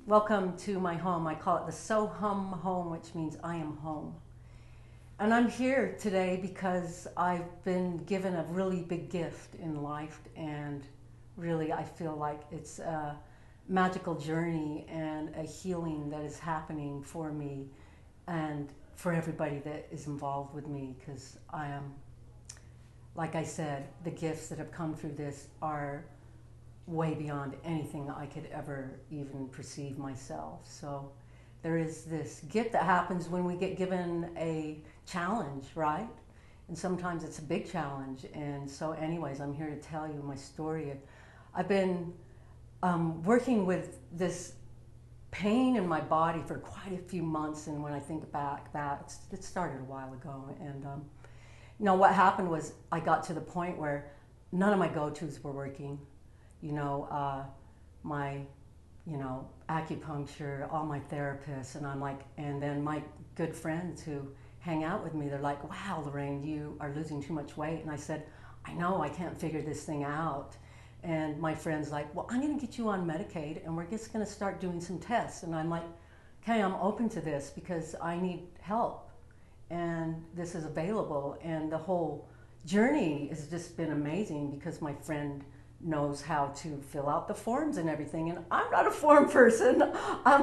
Welcome to my home. I call it the So Hum Home, which means I am home. And I'm here today because I've been given a really big gift in life, and really I feel like it's a magical journey and a healing that is happening for me and for everybody that is involved with me, because I am, like I said, the gifts that have come through this are way beyond anything I could ever even perceive myself. So there is this gift that happens when we get given a challenge, right? And sometimes it's a big challenge. And so anyways, I'm here to tell you my story. I've been working with this pain in my body for quite a few months, and when I think back, it started a while ago. And what happened was I got to the point where none of my go-tos were working. My, acupuncture, all my therapists, and I'm like, and then my good friends who hang out with me, they're like, wow, Lorraine, you are losing too much weight. And I said, I know, I can't figure this thing out. And my friend's like, well, I'm gonna get you on Medicaid and we're just gonna start doing some tests. And I'm like, okay, I'm open to this because I need help and this is available. And the whole journey has just been amazing because my friend knows how to fill out the forms and everything, and I'm not a form person. I'm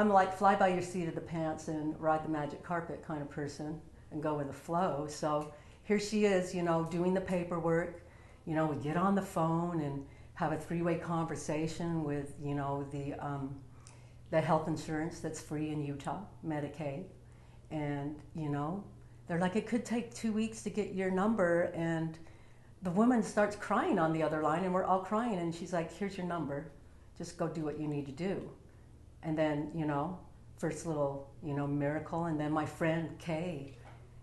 like fly by your seat of the pants and ride the magic carpet kind of person and go with the flow. So here she is, doing the paperwork. We get on the phone and have a three-way conversation with the health insurance that's free in Utah, Medicaid. And they're like, it could take 2 weeks to get your number. And the woman starts crying on the other line, and we're all crying, and she's like, here's your number, just go do what you need to do. And then first little miracle. And then my friend Kay,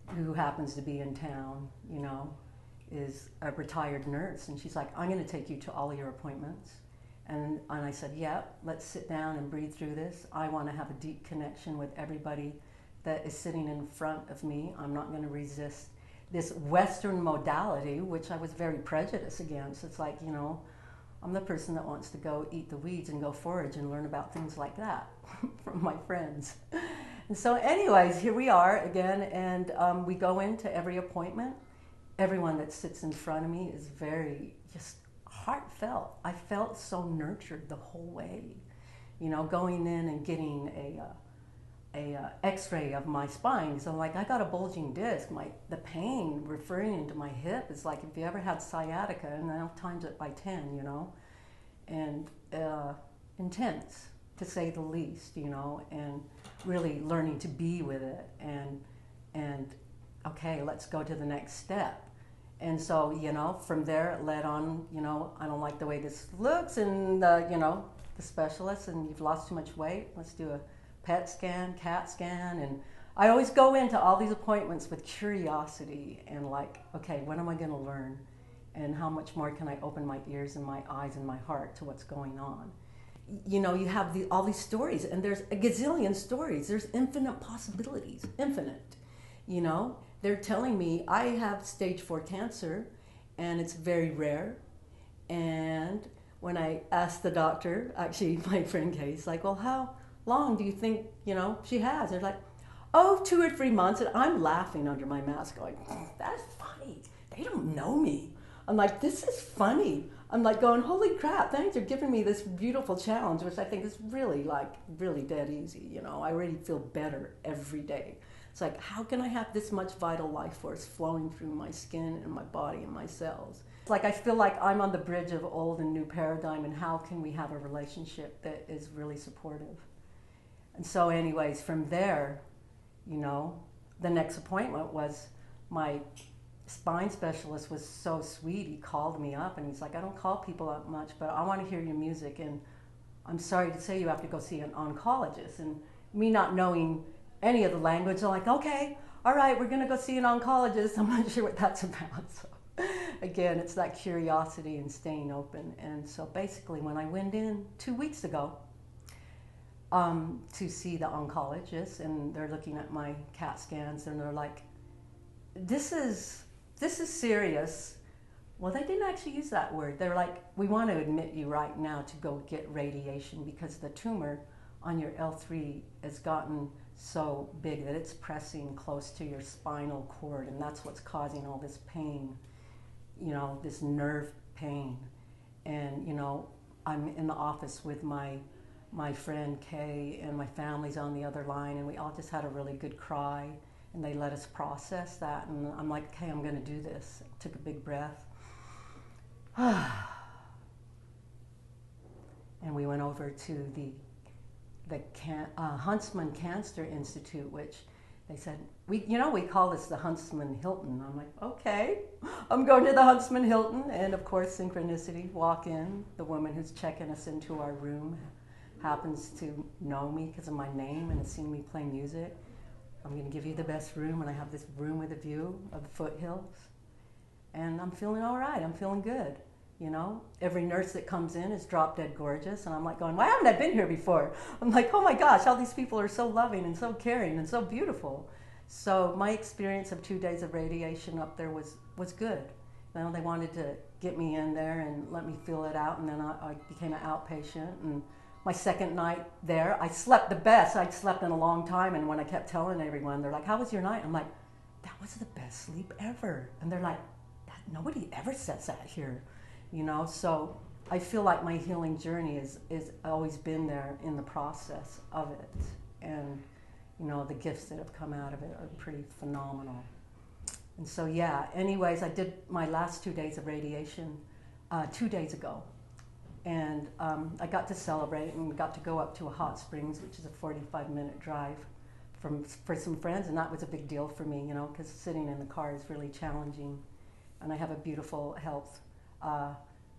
who happens to be in town, is a retired nurse, and she's like, I'm going to take you to all of your appointments. And I said, yeah, let's sit down and breathe through this. I want to have a deep connection with everybody that is sitting in front of me. I'm not going to resist this Western modality, which I was very prejudiced against. It's like, I'm the person that wants to go eat the weeds and go forage and learn about things like that from my friends. And so anyways, here we are again, and we go into every appointment. Everyone that sits in front of me is very just heartfelt. I felt so nurtured the whole way, going in and getting a x-ray of my spine. So like, I got a bulging disc. The pain referring into my hip is like, if you ever had sciatica, and now times it by 10, and intense, to say the least, and really learning to be with it, and okay, let's go to the next step. And so, from there it led on, I don't like the way this looks, and the specialist, and you've lost too much weight, let's do a PET scan, CAT scan. And I always go into all these appointments with curiosity and like, okay, what am I going to learn? And how much more can I open my ears and my eyes and my heart to what's going on? You have all these stories, and there's a gazillion stories. There's infinite possibilities, infinite. They're telling me I have stage 4 cancer, and it's very rare. And when I asked the doctor, actually my friend Kay's like, well, how long do you think, she has? They're like, oh, 2 or 3 months. And I'm laughing under my mask going, that's funny. They don't know me. I'm like, this is funny. I'm like going, holy crap, thanks for giving me this beautiful challenge, which I think is really dead easy. I already feel better every day. It's like, how can I have this much vital life force flowing through my skin and my body and my cells? It's like, I feel like I'm on the bridge of old and new paradigm, and how can we have a relationship that is really supportive? And so anyways, from there, the next appointment was my spine specialist was so sweet. He called me up and he's like, I don't call people up much, but I want to hear your music. And I'm sorry to say you have to go see an oncologist. And me not knowing any of the language, I'm like, okay, all right, we're going to go see an oncologist. I'm not sure what that's about. So again, it's that curiosity and staying open. And so basically when I went in 2 weeks ago, to see the oncologist, and they're looking at my CAT scans, and they're like, this is serious. Well, they didn't actually use that word. They're like, we want to admit you right now to go get radiation because the tumor on your L3 has gotten so big that it's pressing close to your spinal cord, and that's what's causing all this pain, you know, this nerve pain. And, you know, I'm in the office with my friend Kay, and my family's on the other line, and we all just had a really good cry, and they let us process that. And I'm like, okay, I'm going to do this. Took a big breath. And we went over to the Huntsman Cancer Institute, which they said, we call this the Huntsman Hilton. I'm like, okay, I'm going to the Huntsman Hilton. And of course, synchronicity, walk in. The woman who's checking us into our room happens to know me because of my name and has seen me play music. I'm going to give you the best room, and I have this room with a view of the foothills. And I'm feeling all right. I'm feeling good. You know, every nurse that comes in is drop dead gorgeous, and I'm like going, why haven't I been here before? I'm like, oh my gosh, all these people are so loving and so caring and so beautiful. So my experience of 2 days of radiation up there was good. You know, they wanted to get me in there and let me feel it out, and then I became an outpatient. And my second night there, I slept the best I'd slept in a long time. And when I kept telling everyone, they're like, how was your night? I'm like, that was the best sleep ever. And they're like, nobody ever says that here. You know, so I feel like my healing journey is always been there in the process of it. And, you know, the gifts that have come out of it are pretty phenomenal. And so, yeah, anyways, I did my last 2 days of radiation 2 days ago. And I got to celebrate, and we got to go up to a hot springs, which is a 45-minute drive for some friends. And that was a big deal for me, you know, because sitting in the car is really challenging. And I have a beautiful health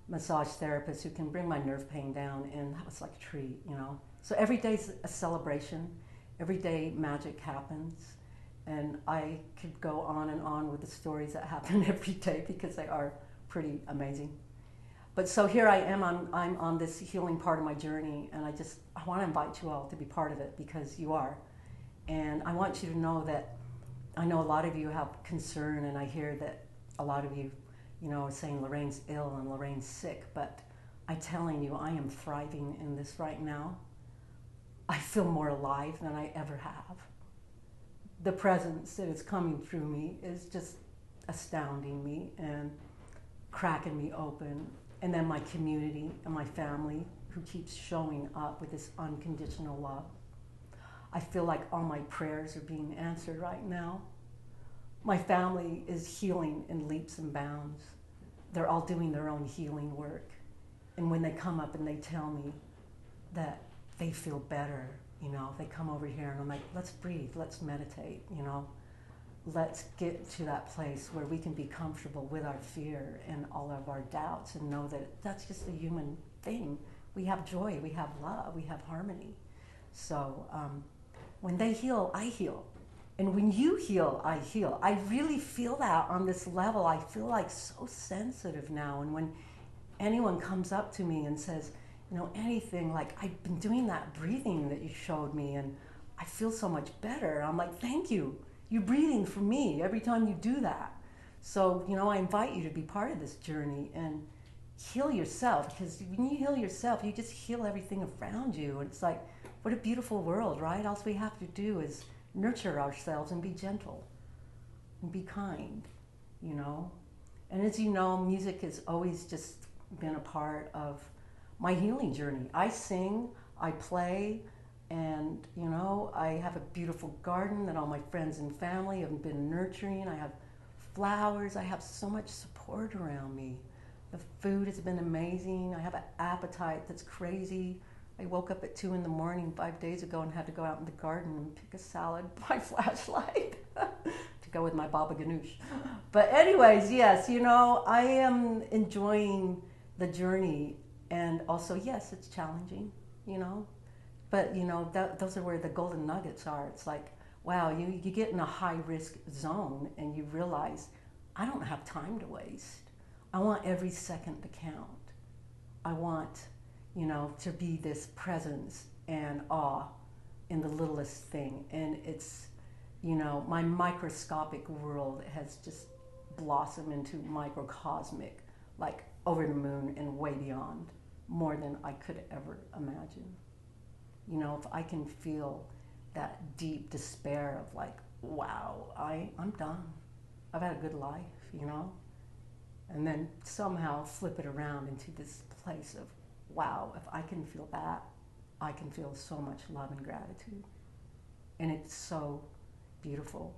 massage therapist who can bring my nerve pain down, and that was like a treat, you know. So every day's a celebration. Every day magic happens, and I could go on and on with the stories that happen every day because they are pretty amazing. But so here I am, I'm on this healing part of my journey, and I want to invite you all to be part of it because you are. And I want you to know that I know a lot of you have concern, and I hear that a lot of you, you know, saying Lorraine's ill and Lorraine's sick, but I'm telling you, I am thriving in this right now. I feel more alive than I ever have. The presence that is coming through me is just astounding me and cracking me open. And then my community and my family who keeps showing up with this unconditional love. I feel like all my prayers are being answered right now. My family is healing in leaps and bounds. They're all doing their own healing work. And when they come up and they tell me that they feel better, you know, they come over here and I'm like, let's breathe, let's meditate, you know. Let's get to that place where we can be comfortable with our fear and all of our doubts and know that that's just a human thing. We have joy, we have love, we have harmony. So when they heal, I heal. And when you heal, I heal. I really feel that on this level. I feel like so sensitive now. And when anyone comes up to me and says, you know, anything, like I've been doing that breathing that you showed me and I feel so much better. I'm like, thank you. You're breathing for me every time you do that. So, you know, I invite you to be part of this journey and heal yourself, because when you heal yourself, you just heal everything around you. And it's like, what a beautiful world, right? All we have to do is nurture ourselves and be gentle and be kind, you know. And as you know, music has always just been a part of my healing journey. I sing, I play, and, you know, I have a beautiful garden that all my friends and family have been nurturing. I have flowers. I have so much support around me. The food has been amazing. I have an appetite that's crazy. I woke up at 2 in the morning 5 days ago and had to go out in the garden and pick a salad by flashlight to go with my baba ganoush. But anyways, yes, you know, I am enjoying the journey. And also, yes, it's challenging, you know. But, you know, those are where the golden nuggets are. It's like, wow, you get in a high-risk zone and you realize, I don't have time to waste. I want every second to count. I want, you know, to be this presence and awe in the littlest thing. And it's, you know, my microscopic world has just blossomed into microcosmic like over the moon and way beyond, more than I could ever imagine. You know, if I can feel that deep despair of like, wow, I'm done. I've had a good life, you know? And then somehow flip it around into this place of, wow, if I can feel that, I can feel so much love and gratitude. And it's so beautiful.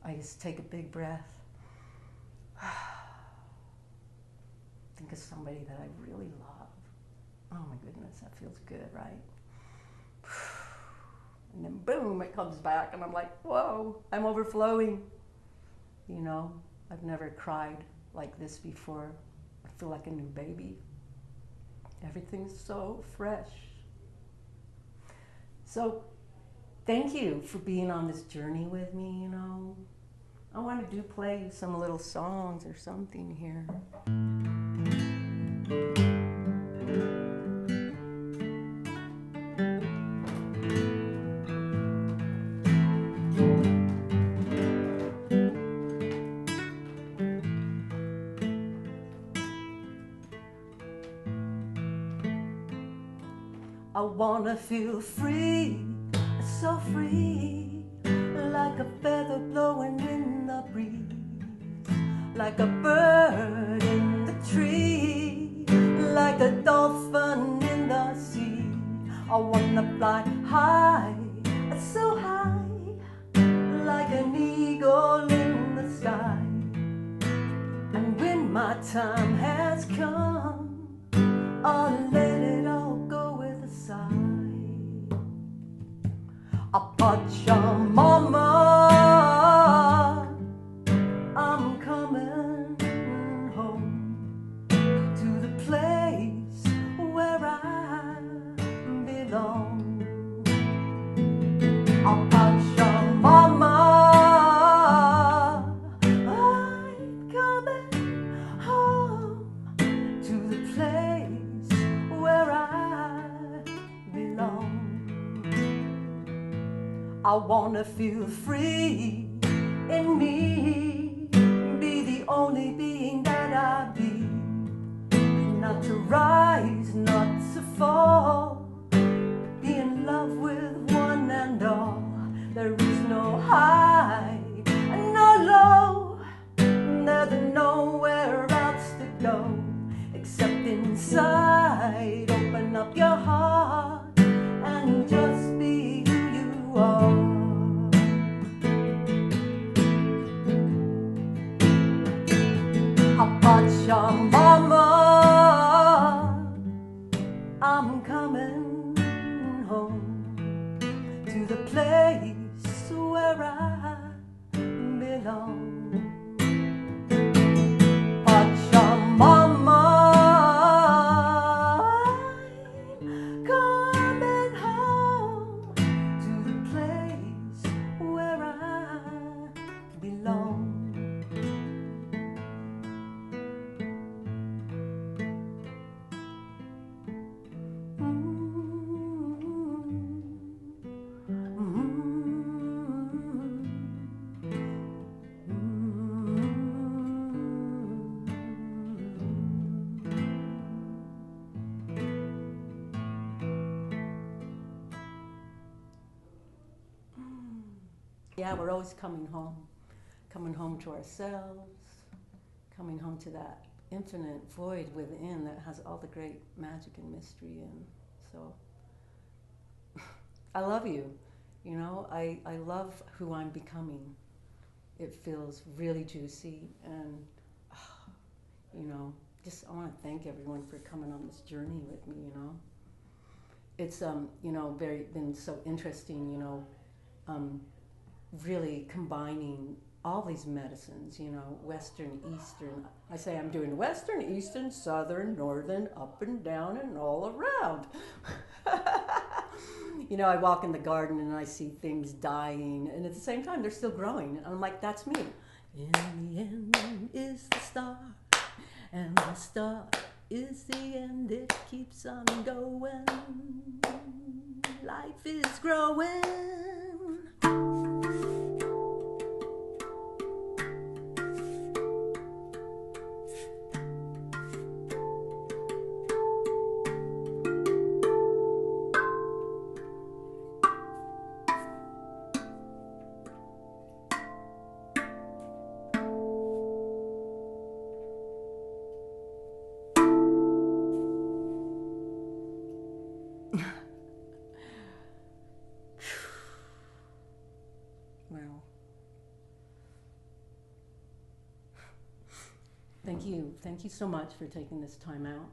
I just take a big breath. Think of somebody that I really love. Oh my goodness, that feels good, right? And then boom, it comes back and I'm like, whoa, I'm overflowing. You know, I've never cried like this before. I feel like a new baby. Everything's so fresh. So thank you for being on this journey with me, you know. I want to play some little songs or something here. I wanna feel free, so free, like a feather blowing in the breeze, like a bird in the tree, like a dolphin in the sea. I wanna fly high, so high, like an eagle in the sky. And when my time has come, I'll let it all go with a sigh. Pachamama, I'm coming home to the place where I belong. Pachamama, I'm coming home to the place where I belong. I wanna feel free in me, be the only being that I be, not to rise, not to fall, be in love with one and all. There is no high and no low, there's nowhere else to go except inside. Open up your heart and just be who you are. Pachamama, I'm coming home to the place where I belong. Pachamama, I'm coming home to the place where I belong. Yeah, we're always coming home to ourselves, coming home to that infinite void within that has all the great magic and mystery in. So I love you, you know, I love who I'm becoming. It feels really juicy and, you know, just I want to thank everyone for coming on this journey with me, you know. It's, you know, been so interesting, you know, really combining all these medicines, you know, Western, Eastern. I say I'm doing Western, Eastern, Southern, Northern, up and down and all around. You know, I walk in the garden and I see things dying, and at the same time they're still growing. And I'm like, that's me. In the end is the star, and the star is the end. It keeps on going. Life is growing. Well, thank you. Thank you so much for taking this time out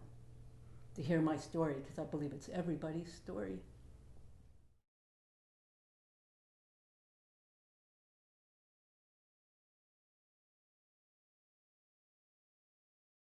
to hear my story, because I believe it's everybody's story.